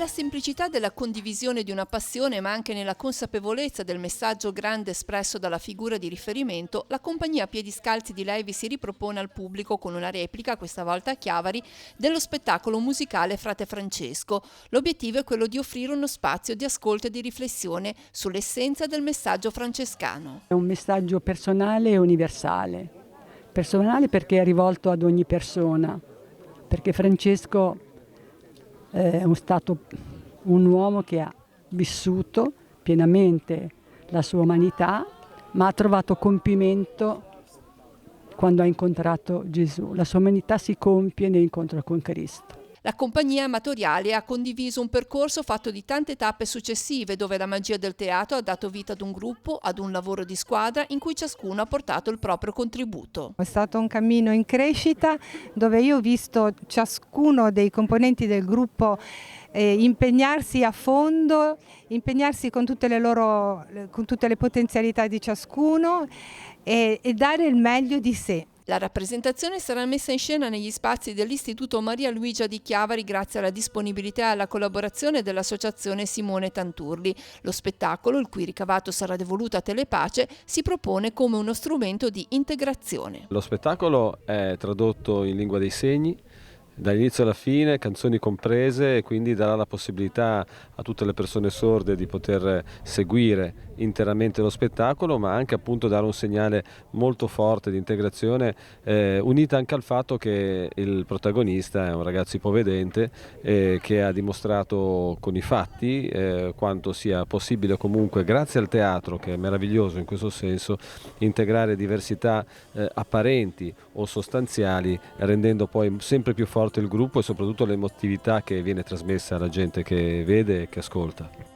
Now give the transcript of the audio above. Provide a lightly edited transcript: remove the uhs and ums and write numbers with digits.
Nella semplicità della condivisione di una passione, ma anche nella consapevolezza del messaggio grande espresso dalla figura di riferimento, la compagnia Piediscalzi di Levi si ripropone al pubblico con una replica, questa volta a Chiavari, dello spettacolo musicale Frate Francesco. L'obiettivo è quello di offrire uno spazio di ascolto e di riflessione sull'essenza del messaggio francescano. È un messaggio personale e universale. Personale perché è rivolto ad ogni persona, perché Francesco è stato un uomo che ha vissuto pienamente la sua umanità, ma ha trovato compimento quando ha incontrato Gesù. La sua umanità si compie nell'incontro con Cristo. La compagnia amatoriale ha condiviso un percorso fatto di tante tappe successive, dove la magia del teatro ha dato vita ad un gruppo, ad un lavoro di squadra in cui ciascuno ha portato il proprio contributo. È stato un cammino in crescita dove io ho visto ciascuno dei componenti del gruppo impegnarsi a fondo, impegnarsi con tutte le potenzialità di ciascuno e dare il meglio di sé. La rappresentazione sarà messa in scena negli spazi dell'Istituto Maria Luigia di Chiavari grazie alla disponibilità e alla collaborazione dell'Associazione Simone Tanturli. Lo spettacolo, il cui ricavato sarà devoluto a Telepace, si propone come uno strumento di integrazione. Lo spettacolo è tradotto in lingua dei segni, dall'inizio alla fine, canzoni comprese, e quindi darà la possibilità a tutte le persone sorde di poter seguire interamente lo spettacolo, ma anche appunto dare un segnale molto forte di integrazione, unita anche al fatto che il protagonista è un ragazzo ipovedente che ha dimostrato con i fatti quanto sia possibile comunque, grazie al teatro che è meraviglioso in questo senso, integrare diversità apparenti o sostanziali, rendendo poi sempre più forte il gruppo e soprattutto l'emotività che viene trasmessa alla gente che vede e che ascolta.